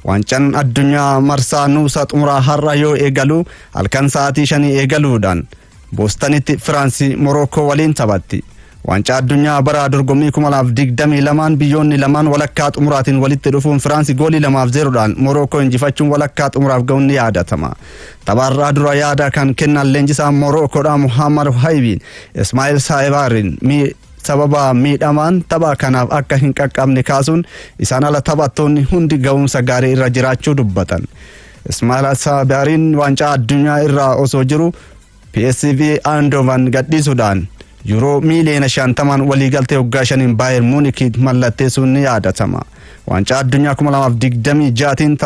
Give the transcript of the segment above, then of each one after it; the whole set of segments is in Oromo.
Wancaan addunyaa marsaa nuusa xumuraa har'a yoo eegalu halkan sa'aatii 5 eegaluudhaan Boostanitti Firaansi Morookoo waliin taphatti. Wancaa addunyaa bara dorgommii 2022 biyyoonni lamaan walakkaa xumuraatiin walitti dhufuun Firaansi goolii 2-0dhaan Morookoo injifachuun walakkaa xumuraaf ga'uun ni yaadatama. Tapharraa dura yaada kan kennan leenjisaa Morookoodhaa Muhammad Haybiin Ismaa'il Saayibaariin sababa miidhamaan tapha kanaaf akka hin qaqqabne kaasuun isaan ala taphattoonni hundi ga'umsa gaarii irra jiraachuu dubbatan. Ismaa'il Saayibaariin wancaa addunyaa irraa osoo jiru PSV Eindhoven gadhiisuudhaan Euro miliyoona 50 waliigaltee waggaa 5 Bayern Munich mallatteessuun ni yaadatama. Wancaa addunyaa 2026tiin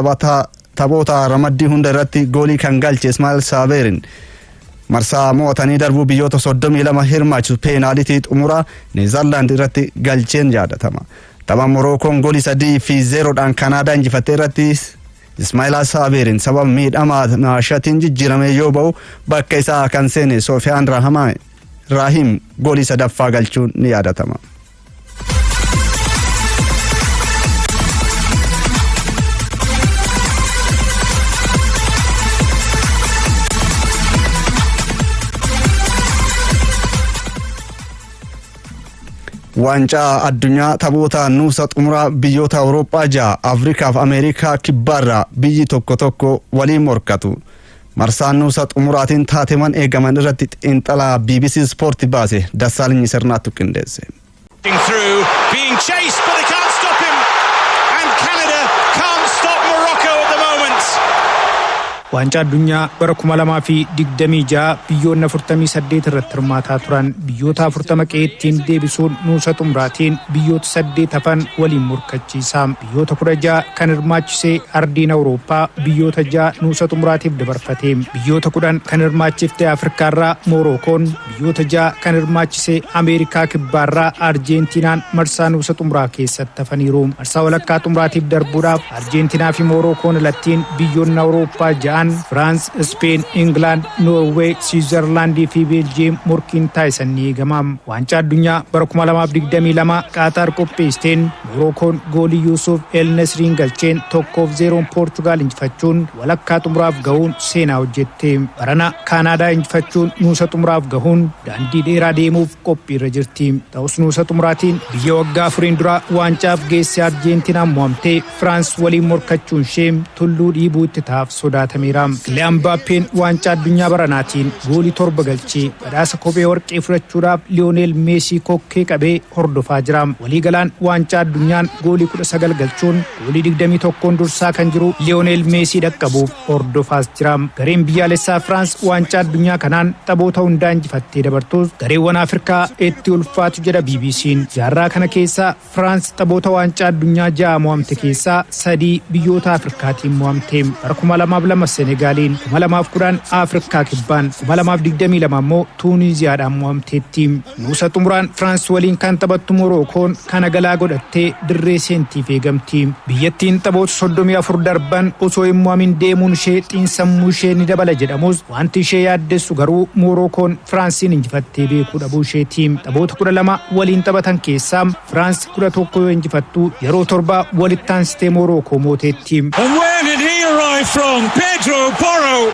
taphoota ramaddii hunda irratti goolii kan galche Ismaa'il Saayibaariin marsaa mo'atanii darbuu biyyoota 32 hirmaachisu peenaalitii xumuraa Neezerlaand irratti galcheen yaadatama. Tapha Morookoon goolii 3-0dhaan Kanaadaa injifattee irratti Ismaa'il Saayibaariin sababa miidhamaa naashaatiin jijjiirame yoo ba'u bakka isaa kan seene Soofiyaan Rahim goolii sadaffaa galchuun ni yaadatama. Wancaa addunyaa taphoota nuusa xumuraa biyyoota Awurooppaa 6 Afrikaa fi Ameerikaa kibbaarraa biyyi tokko waliin morkatu. Marsaan nuusa xumuraatiin taateman eegaman irratti xiinxalaa BBC Sport baase Dassaalenyi Sirnaatu qindeesse. Wancaa addunyaa bara 2026 biyyoonni 48 irratti hirmaataa turan biyyoota 40 qe'eettiin deebisuun nuusa xumuraatiin biyyoota 8 hafan waliin morkachiisa. Biyyoota 16 kan hirmaachisee ardiin Awurooppaa biyyoota 6 nuusa xumuraatiif dabarfate. Biyyoota 10 kan hirmaachifte Afrikaarraa Morookoon, biyyoota 6 kan hirmaachisee Ameerikaa kibbaarraa Arjentiinaan marsaa nuusa xumuraa keessatti hafaniiru. Marsaa walakkaa xumuraatiif darbuudhaaf Arjentiinaa fi Morookoon alattiin biyyoonni Awurooppaa 6 France, Spain, England, Norway, Switzerland fi Belgium morkiin taasisan ni eegama. Wancaa addunyaa bara 2022 Qatar qopheessteen Morookoon goolii Yusuf El Nesriin galcheen 1-0 Portugal injifachuun walakkaa xumuraaf gahuun seenaa hojjette. Barana Kanaadaa injifachuun nuusa xumuraaf gahuun daandii dheeraa deemuuf qophiirra jirti. Ta'us nuusa xumuraatiin biyya waggaa 4 dura wancaaf geesse Arjentiinaan mo'amtee France waliin morkachuun ishee tulluu dhiibuu itti taaf sodaatame. Kylian Mbappeen wancaa addunyaa baranaatiin goolii 7 galchee badhaasa kophee warqee fudhachuudhaaf Lionel Messi kokkee qabee hordofaa jira. Waliigalaan wancaa addunyaan goolii 19 galchuun goolii 21 dursaa kan jiru Lionel Messi dhaqqabuuf hordofaas jira. Gareen biyyaalessaa France wancaa addunyaa kanaan taphoota hundaa injifattee dabartus gareewwan Afrikaa itti ulfaatu jedha BBC'n. Jaarraa kana keessa France taphoota wancaa addunyaa 6 mo'amte keessaa 3 biyyoota Afrikaatiin mo'amte. Bara 2002 Senegaaliin 2010 Afrikaa kibbaan 2022 immoo Tuuniziyaadhaan mo'amteetti. Nuusa xumuraan France waliin kan taphattu Morookoon kana galaa godhattee dirree seentiif eegamti. Biyyattiin taphoota 34 darban osoo hin mo'amin deemuun ishee xiinsammuu ishee ni dabala jedhamus wanti ishee yaaddessu garuu Morookoon Firaansiin injifattee beekuu dhabuu isheeti. Taphoota 12 waliin taphatan keessaa France 11 yoo injifattu yeroo 7 walitti aansitee Morookoo mooteetti.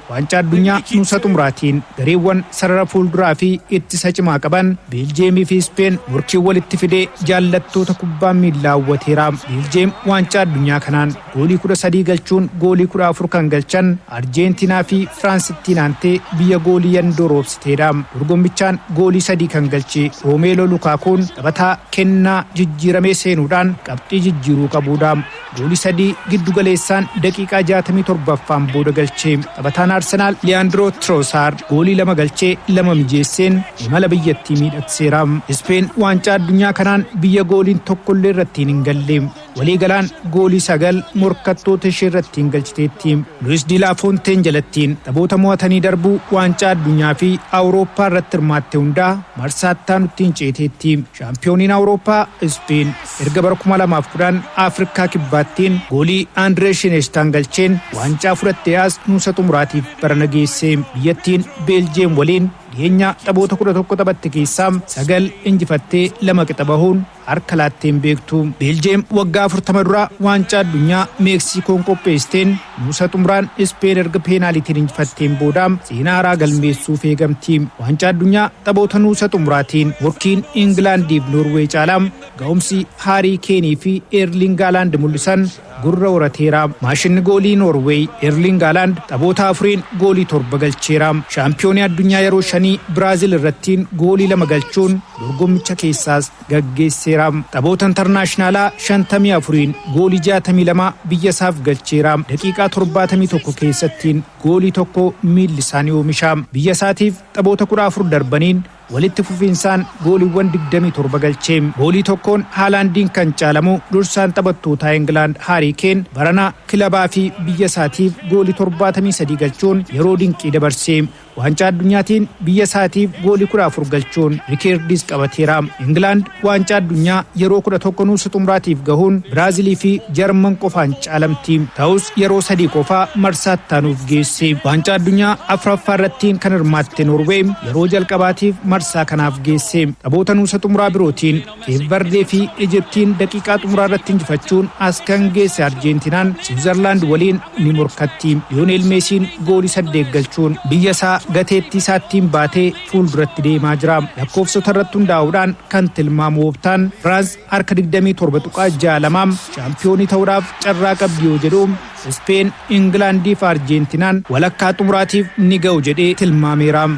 Wancaa addunyaa nuusa xumuraatiin gareewwan sarara fuulduraa fi ittisa cimaa qaban Beeljeemii fi Speen morkii walitti fidee jaallattoota kubbaa miilaa hawwateera. Beeljeem wancaa addunyaa kanaan goolii 13 galchuun goolii 14 kan galchan Arjentiinaa fi Firaansitti aantee biyya goolii yandoo roobsiteedha. Dorgommichaan goolii 3 kan galche Roomeeloo Lukaakuun taphataa kennaa jijjiiramee seenuudhaan qabxii jijjiiruu qabuudha. Goolii 3 giddu galeessaan daqiiqaa 67ffaan booda galchee. Taphataan Arsenaal Leandro Trossard goolii 2 galchee 2 mijeesseen imala biyyattii miidhagseera. Speen wancaa addunyaa kanaan biyya gooliin tokkollee irratti hin galle. Waliigalaan goolii 9 morkattoota ishee irratti galchiteetti. Luis Di La Fontaine jalattiin taphoota mo'atanii darbuu wancaa addunyaa fi Awurooppaa irratti hirmaatte hundaa marsaattaa nutti hin ceeteetti. Shaampiyooniin Awurooppaa Speen erga bara 2010 Afrikaa kibbaattiin goolii Andree Shinestaan galcheen wancaa fudhattee as nuusa xumuraatiif barana geesse. Biyyattiin Beeljeem waliin dhiyeenya taphoota 11 taphatte keessaa 9 injifattee 2 qixa bahuun harka laatteen beektu. Beeljeem waggaa 40 dura waancaa addunyaa Meeksikoon qopheessteen nuusa xumuraan Ispeen erga peenaalitiin injifatteen booda seenaa haaraa galmeessuuf eegamti. Waancaa addunyaa taphoota nuusa xumuraatiin morkiin Ingilaandiif Noorweey caalaa ga'umsi Haarii Keenii fi Eerling Haalaand mul'isan gurra horateera. Maashinni goolii Noorweey Eerling Haalaand taphoota 4 goolii 7 galcheera. Shaampiyoonii addunyaa yeroo 5 Biraazil irrattiin goolii 2 galchuun dorgommicha keessaas gaggeesseera. Taphoota intarnaashinaala 54 goolii 62 biyya isaaf galcheera. Daqiiqaa 71 keessattiin goolii 1 miilli isaanii oomisha. Biyya isaatiif taphoota 14 darbaniin walitti fufiinsaan gooliiwwan 27 galchee. Goolii tokkoon Haalaandiin kan caalamu dursaan taphattoota Ingilaand Haarii Keen barana kilabaa fi biyya isaatiif goolii 73 galchuun yeroo dinqii dabarsee. Waancaa addunyaatiin biyya isaatiif goolii 14 galchuun rikeerdis qabateera. Ingilaand waancaa addunyaa yeroo 11 nuusa xumuraatiif gahuun Biraazilii fi Jarman qofaan caalamti. Ta'us yeroo 3 qofaa marsaatti taanuuf geesse. Waancaa addunyaa afuraffaa irrattiin kan hirmaatte Noorweey yeroo jalqabaatiif marsaa kanaaf geesse. Taphoota nuusa xumuraa birootiin Keep Verdee fi Ijiptiin daqiiqaa xumuraa irratti injifachuun as kan geesse Arjeentinaan Switzerland waliin ni morkatti. Liyoonel Meesiin goolii 8 galchuun biyya isaa gateettii isaattiin baatee fuulduratti deemaa jira. Lakkoofsota irratti hundaa'uudhaan kan tilmaamu Optaan Firaans harka 27.62 shaampiyoonii ta'uudhaaf carraa qabdi yoo jedhu Ispeen, Ingilaandii fi Arjeentinaan walakkaa xumuraatiif ni ga'u jedhee tilmaameera.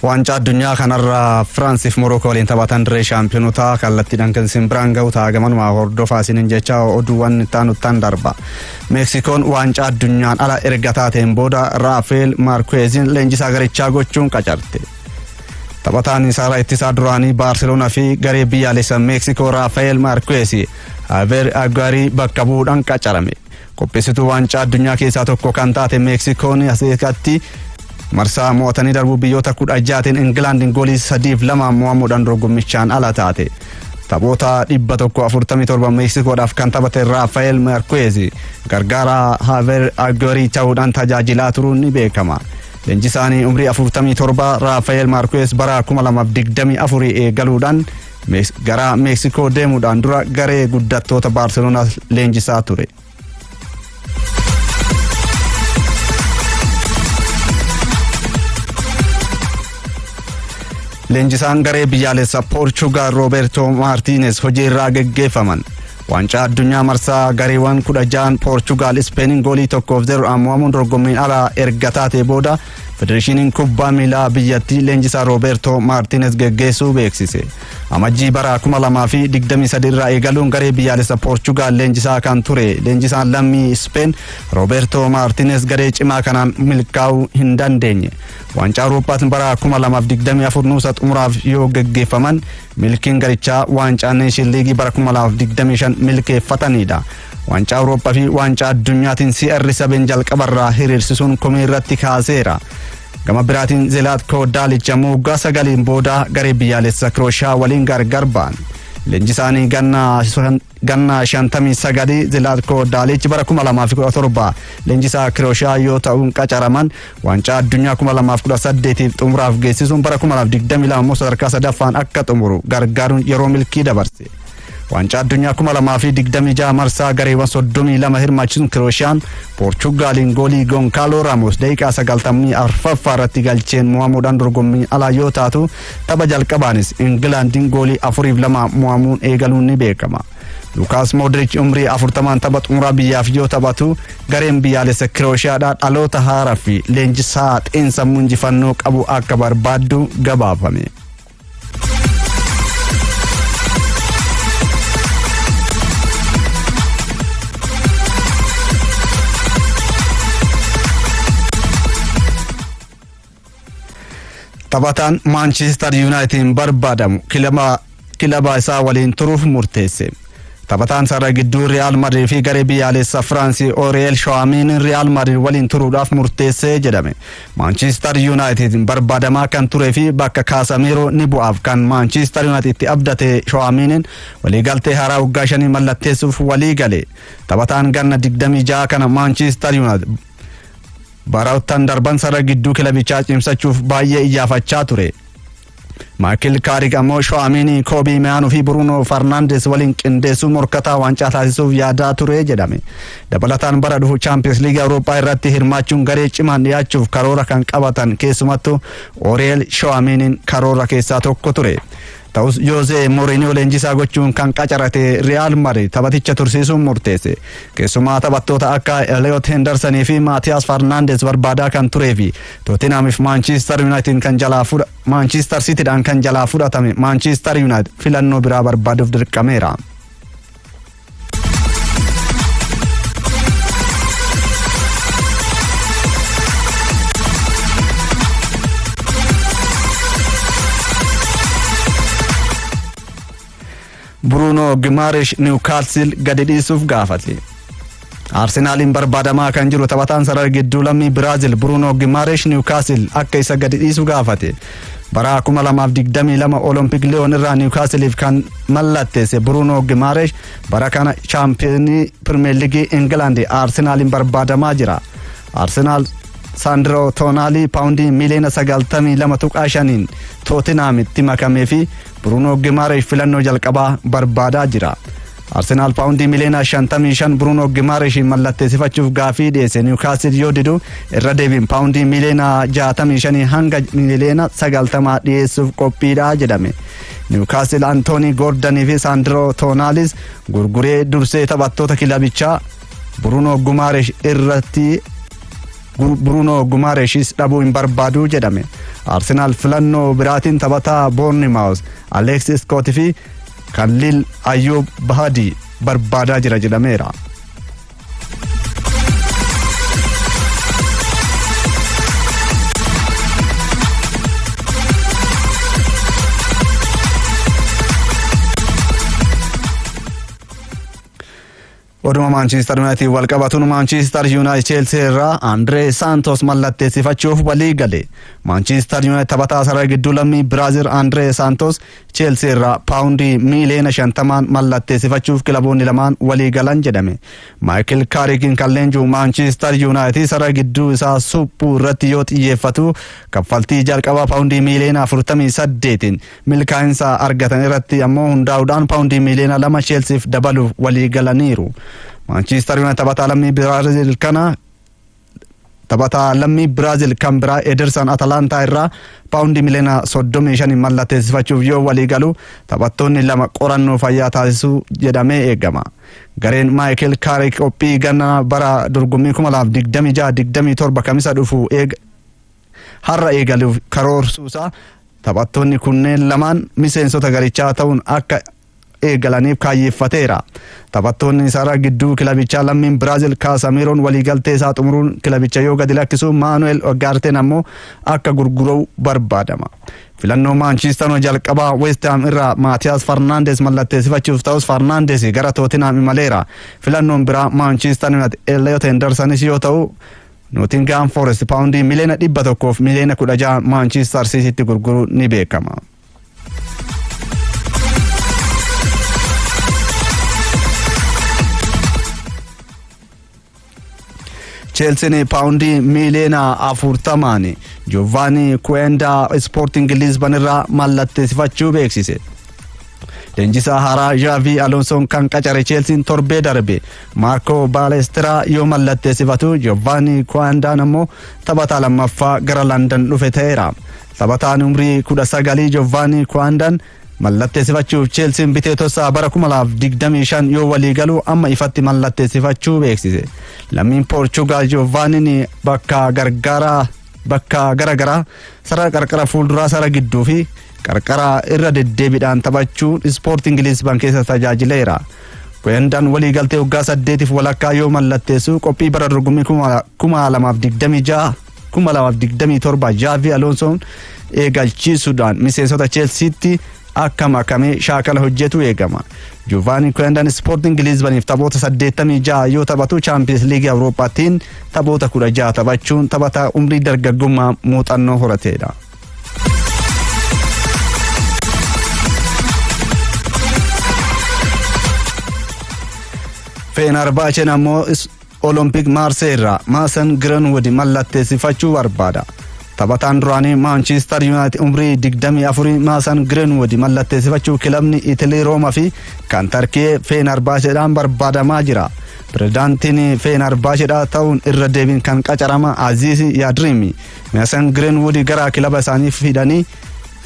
Waancaa addunyaa kanarra Firaansiif Morookoo waliin taphatan dirree shaampiyoonota kallattiidhaan kan isin biraan ga'u ta'a gamanuma hordofaa isiniin jecha oduuwwan itti darba. Meeksikoon waancaa addunyaan ala erga taateen booda Raafeel Maarkeezin leenjisaa garichaa gochuun qacarte. Taphataan isaa ittisaa duraanii Baarseloonaa fi garee biyyaalessa Meeksikoo Raafeel Maarkeezi Javier Aguirre bakka bu'uudhaan qacarame. Qopheessituu waancaa addunyaa keessaa tokko kan taate Meeksikoon asitti marsaa mo'atanii darbuu biyyoota 16tiin Ingilaandin goolii 3-2 mo'amuudhaan dorgommichaan ala taate. Taphoota 147 Meeksikoodhaaf kan taphate Raafeel Maarkeezi gargaara Javier Aguirre ta'uudhaan tajaajilaa turuun ni beekama. Leenjisaanii umrii 47 Raafeel Maarkeez bara 2024 eegaluudhaan gara Meeksikoo deemuudhaan dura garee guddattoota Baarseloonaa leenjisaa ture. Leenjisaan garee biyyaalessa Poorchugaal Rooberto Maartiines hojii irraa geggeeffaman. Waancaa addunyaa marsaa gareewwan 16 Poorchugaal Ispeeniin goolii 1-0 mo'amuun dorgommiin ala erga taatee booda Federeeshiniin kubbaa miilaa biyyattii leenjisaa Rooberto Maartiines geggeessuu beeksise. Amajjii bara 2023 irraa eegaluun garee biyyaalessa Poorchugaal leenjisaa kan ture. Leenjisaan lammii Ispeen Rooberto Maartiines garee cimaa kanaan milkaa'uu hin dandeenye. Waancaa Awurooppaatiin bara 2024 nuusa xumuraaf yoo geggeeffaman milkiin garichaa waancaa Neeshin Liigii bara 2025 milkeeffatanidha. Waancaa Awurooppaa fi waancaa addunyaatiin CR7 jalqabarraa hiriirsisuun komii irratti kaaseera. Gama biraatiin Zelatko Daalicha moggaa 9 booda garee biyyaalessa Kirooshiyaa waliin gargar ba'an. Leenjisaanii ganna 59 Zelatko Daalichi bara 2017 leenjisaa Kirooshiyaa yoo ta'uun qacaraman waancaa addunyaa 2018 xumuraaf geessisuun bara 2022 sadarkaa sadaffaan akka xumuru gargaaruun yeroo milkii dabarse. Waancaa addunyaa 2026 marsaa gareewwan 32 hirmaachisuun Kirooshaan Poorchugaaliin goolii Goncalo Ramos daqiiqaa 94 irratti galcheen mo'amuudhaan dorgommii alaa yoo taatu tapha jalqabaanis Ingilaandiin goolii 4-2 mo'amuun eegaluun ni beekama. Lukaas Modric umrii 40 tapha xumuraa biyyaaf yoo taphatu gareen biyyaalessa Kirooshiyaadhaa dhaloota haaraa fi leenjisaa xiinsammuu injifannoo qabu akka barbaaddu gabaafame. Taphataan Manchester United barbaadamu kilaba isaa waliin turuuf murteesse. Taphataan sarara gidduu Real Madrid fi garee biyyaalessa Firaansi Oriol Tchouameni Real Madrid waliin turuudhaaf murteessee jedhame. Manchester United barbaadamaa kan turee fi bakka Casemiro ni bu'aaf kan Manchester United itti abdate Tchouameni waliigaltee haaraa waggaa 5 mallatteessuuf walii gale. Taphataan ganna 26 kana Manchester United baroottan darban sarara gidduu kilabichaa cimsachuuf baay'ee iyyaafachaa ture. Michael Carrick ammoo Tchouameni, Kobe Mainoo fi Bruno Fernandes waliin qindeessuu morkataa waancaa taasisuuf yaadaa ture jedhame. Dabalataan bara dhufu Champions League Awurooppaa irratti hirmaachuun garee cimaan dhiyaachuuf karoora kan qabatan keessumattuu Oriol Tchouameni karoora keessaa tokko ture. Ta'us Jose Mourinho leenjisaa gochuun kan qacarate Real Madrid taphaticha tursiisuun murteesse. Keessumaa taphattoota akka Elliot Henderson fi Matthias Fernandes barbaadaa kan turee fi Tottenham fi Manchester United kan jalaa Manchester City'dhaan kan jalaa fudhatame Manchester United filannoo biraa barbaaduuf dirqameera. Bruno Guimaraes Newcastle gadi dhiisuuf gaafate. Arsenalin barbaadamaa kan jiru taphataan sarara gidduu lammii Brazil Bruno Guimaraes Newcastle akka isa gadi dhiisu gaafate. Bara 2022 Olympic Lyon irraa Newcastle kan mallatteesse Bruno Guimaraes bara kana Champions Premier League England Arsenalin barbaadamaa jira. Arsenal Sandro Tonali paundi miliyoona 92.5 Tottenham itti makamee fi Bruno Guimaraes filannoo jalqabaa barbaadaa jira. Arsenal paundi miliyoona 55 Bruno Guimaraes mallatteessifachuuf gaafii dhiyeesse. Newcastle yoo didu irra deebiin paundi miliyoona 65 hanga miliyoona 90 dhiyeessuuf qophiidha jedhame. Newcastle Anthony Gordon fi Sandro Tonalis gurguree dursee taphattoota kilabichaa Bruno Guimaraes irratti Bruno Guimaraes dhabuu hin barbaadu jedhame. Arsenal filannoo biraatiin taphataa Bournemouth Alexis Scott fi Khalil Ayoub Bahadi barbaadaa jira jedhameera. Oduma Manchester United walqabatuun Manchester United Chelsea irraa Andre Santos mallatteessifachuuf walii gale. Manchester United taphataa sarara gidduu lammii Brazil Andre Santos Chelsea irraa paundi miliyoona 50 mallatteessifachuuf kilaboonni lamaan walii galan jedhame. Michael Carrick kan leenjuu Manchester United sarara gidduu isaa suphuu irratti yoo xiyyeeffatu kaffaltii jalqabaa paundi miliyoona 48 milkaa'insa argatan irratti ammoo hundaa'uudhaan paundi miliyoona 2 Chelseaf dabaluuf walii galaniiru. Manchester United taphataa lammii Brazil kan biraa Ederson Atalanta irraa paundi miliyoona 35 mallatteessifachuuf yoo walii galu taphattoonni lama qorannoo fayyaa taasisuu jedhamee eegama. Gareen Michael Carrick qophii ganna bara dorgommii 2026-27 kamisa dhufu har'a eegaluuf karoorsuusaa taphattoonni kunneen lamaan miseensota garichaa ta'uun akka eegalaniif kaayyeeffateera. Taphattoonni sarara gidduu kilabichaa lammiin Brazil Casemiroon waliigaltee isaa xumuruun kilabicha yoo gadi lakkisu Manuel Ugarte ammoo akka gurguruu barbaadama. Filannoo Manchester jalqabaa West Ham irraa Matthias Fernandes mallatteessifachuuf ta'us Fernandes gara Tottenham imaleera. Filannoon biraa Manchester United Elliot Henderson yoo ta'u Nottingham Forest paundi miliyoona 100 fi miliyoona 16 Manchester Citytti gurguruu ni beekama. Chelsea paundi miliyoona 40 Giovanni Quenda Sporting Lisbon irraa mallatteessifachuu beeksise. Leenjisaa haaraa Xavi Alonso kan qacare Chelsea torbee darbe Marco Balestera yoo mallatteessifatu Giovanni Quenda ammoo taphataa lammaffaa gara London dhufe ta'eera. Taphataan umrii 19 Giovanni Quenda mallatteessifachuuf Chelsea biteetosaa bara 2025 yoo walii galu amma ifatti mallatteessifachuu beeksise. Lammiin Portugal Giovanni bakka garagaraa sarara qarqara fuulduraa sarara gidduu fi qarqara irra deddeebiidhaan taphachuun Sporting Lisbon keessa tajaajileera. Quendaan waliigaltee waggaa 8 walakkaa yoo mallatteessu qophii bara dorgommii 2027 Xavi Alonsoon eegalchiisuudhaan miseensota Chelseaatti akka makamee shaakala hojjetu eegama. Giovanni Quindan Sporting Lisboniif taphoota 86 yoo taphatu Champions League Awurooppaatiin taphoota 16 taphachuun taphataa umrii dargaggummaa muuxannoo horateedha. Fenerbahce ammoo Olympic Marseille irraa Mason Greenwood mallatteessifachuu barbaada. Taphataan duraanii Manchester United umrii 24 Mason Greenwood mallatteessifachuu kilabni Italy Roma fi kan Turkii Fenerbahceedhaan barbaadamaa jira. Pirezidaantiin Fenerbahceedhaa ta'uun irra deebiin kan qacarama Aziz Yadrimi Mason Greenwood gara kilaba isaanii fidanii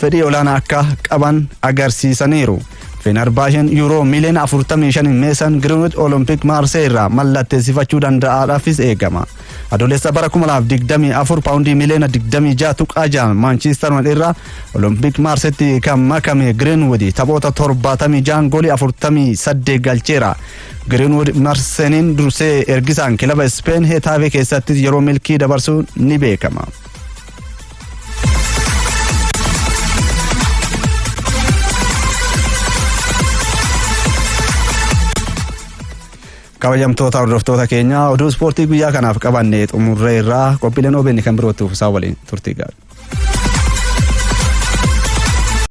fedhii olaanaa akka qaban agarsiisaniiru. Fenerbahceen euro miliyoona 45 Mason Greenwood Olympic Marseille irraa mallatteessifachuu danda'aadhaafis eegama. Adoolessa bara 2024 paawundii miliyoona 26.6 Manchester United irraa Olympic Marseille kan makame Greenwood taphoota 76 goolii 48 galcheera. Greenwood Marseillein dursee ergisaan kilaba Spain Hetafe keessatti yeroo milkii dabarsuu ni beekama. Kabajamtoota hordoftoota keenya oduu ispoortii guyyaa kanaaf qabanne xumurree irraa qophiileen OBN kan birootti uffisa waliin turtii gaarii.